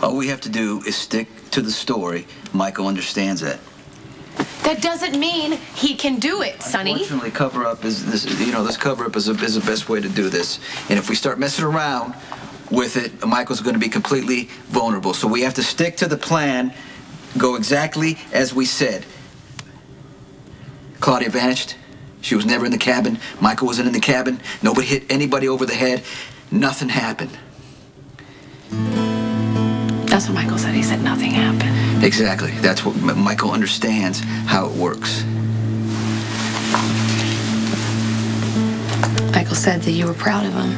All we have to do is stick to the story. Michael understands that. That doesn't mean he can do it, Sonny. Unfortunately, cover-up is this. You know, this cover-up is the best way to do this. And if we start messing around with it, Michael's going to be completely vulnerable. So we have to stick to the plan. Go exactly as we said. Claudia vanished. She was never in the cabin. Michael wasn't in the cabin. Nobody hit anybody over the head. Nothing happened. That's what Michael said. He said nothing happened. Exactly. That's what Michael understands how it works. Michael said that you were proud of him.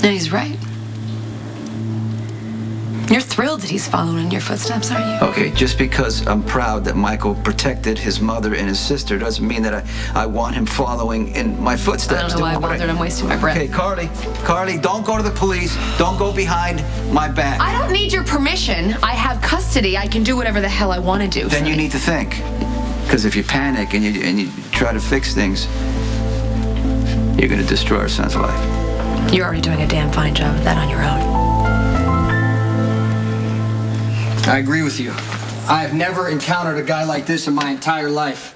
And he's right. You're thrilled that he's following in your footsteps, aren't you? Okay, just because I'm proud that Michael protected his mother and his sister doesn't mean that I want him following in my footsteps. I don't know why I bothered. I'm wasting my breath. Okay, Carly, don't go to the police. Don't go behind my back. I don't need your permission. I have custody. I can do whatever the hell I want to do. Then you need to think. Because if you panic and you try to fix things, you're going to destroy our son's life. You're already doing a damn fine job of that on your own. I agree with you. I've never encountered a guy like this in my entire life.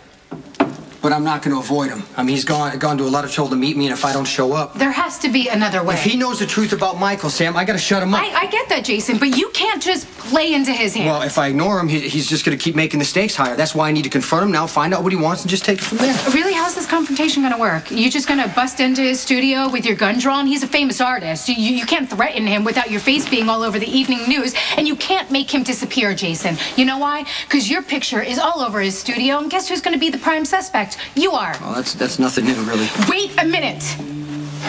But I'm not going to avoid him. I mean, he's gone to a lot of trouble to meet me, and if I don't show up... There has to be another way. If he knows the truth about Michael, Sam, I got to shut him up. I get that, Jason, but you can't just play into his hands. Well, if I ignore him, he's just going to keep making the stakes higher. That's why I need to confront him now, find out what he wants, and just take it from there. Really? How's this confrontation going to work? You just going to bust into his studio with your gun drawn? He's a famous artist. You can't threaten him without your face being all over the evening news, and you can't make him disappear, Jason. You know why? Because your picture is all over his studio, and guess who's going to be the prime suspect? You are. Well, that's nothing new, really. Wait a minute.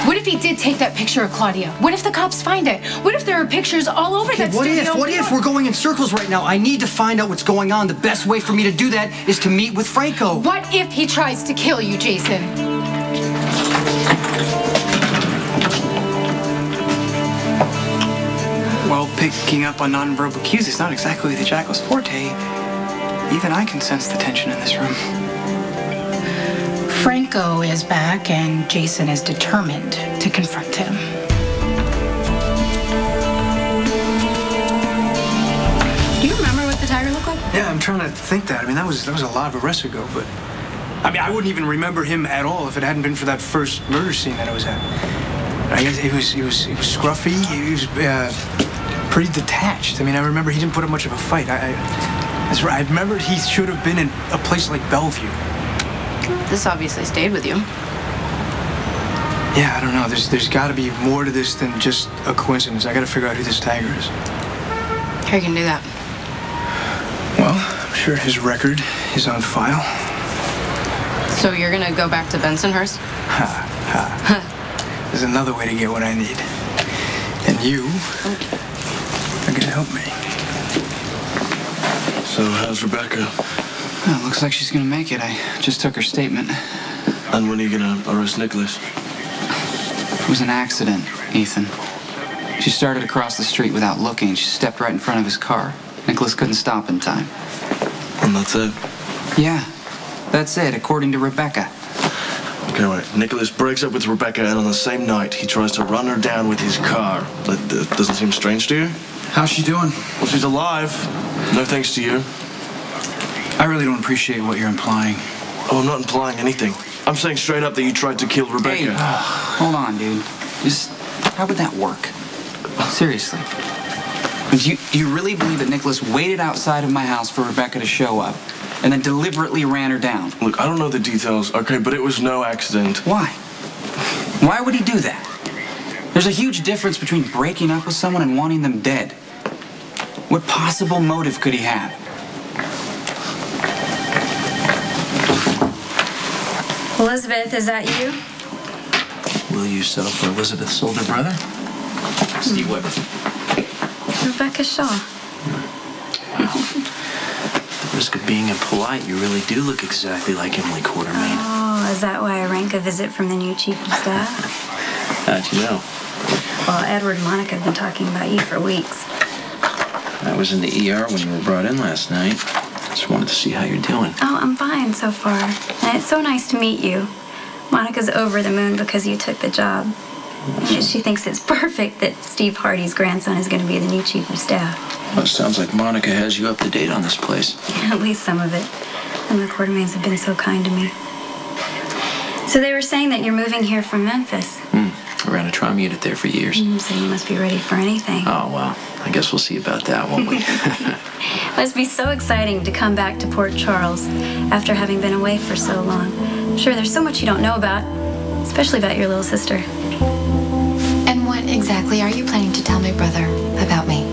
What if he did take that picture of Claudia? What if the cops find it? What if there are pictures all over that studio? What if we're going in circles right now? I need to find out what's going on. The best way for me to do that is to meet with Franco. What if he tries to kill you, Jason? Well, picking up on nonverbal cues is not exactly the Jackal's forte. Even I can sense the tension in this room. Franco is back, and Jason is determined to confront him. Do you remember what the tiger looked like? Yeah, I'm trying to think that. I mean, that was a lot of arrests ago, but... I mean, I wouldn't even remember him at all if it hadn't been for that first murder scene that I was at. I guess he was scruffy. He was pretty detached. I mean, I remember he didn't put up much of a fight. That's right. I remembered he should have been in a place like Bellevue. This obviously stayed with you. Yeah, I don't know. There's got to be more to this than just a coincidence. I got to figure out who this tiger is. How you can do that? Well, I'm sure his record is on file. So you're gonna go back to Bensonhurst? There's another way to get what I need. And you are gonna help me. So, how's Rebecca? Well, looks like she's gonna make it. I just took her statement. And when are you gonna arrest Nicholas? It was an accident, Ethan. She started across the street without looking. She stepped right in front of his car. Nicholas couldn't stop in time. And that's it? Yeah, that's it, according to Rebecca. Okay, right. Nicholas breaks up with Rebecca, and on the same night, he tries to run her down with his car. That doesn't seem strange to you? How's she doing? Well, she's alive. No thanks to you. I really don't appreciate what you're implying. Oh, I'm not implying anything. I'm saying straight up that you tried to kill Rebecca. Hey, hold on, dude. How would that work? Seriously. Do you really believe that Nicholas waited outside of my house for Rebecca to show up and then deliberately ran her down? Look, I don't know the details, okay, but it was no accident. Why? Why would he do that? There's a huge difference between breaking up with someone and wanting them dead. What possible motive could he have? Elizabeth, is that you? Will you settle for Elizabeth's older brother? Steve Weber. Rebecca Shaw. At the risk of being impolite, you really do look exactly like Emily Quartermain. Oh, is that why I rank a visit from the new chief of staff? How'd you know? Well, Edward and Monica have been talking about you for weeks. I was in the ER when you were brought in last night. Just wanted to see how you're doing. Oh, I'm fine so far. And it's so nice to meet you. Monica's over the moon because you took the job. She thinks it's perfect that Steve Hardy's grandson is going to be the new chief of staff. Well, it sounds like Monica has you up to date on this place. At least some of it. And the Quartermains have been so kind to me. So they were saying that you're moving here from Memphis. We ran a tri-unit there for years. So you must be ready for anything. Oh, well, I guess we'll see about that, won't we? It must be so exciting to come back to Port Charles after having been away for so long. I'm sure there's so much you don't know about, especially about your little sister. And what exactly are you planning to tell my brother about me?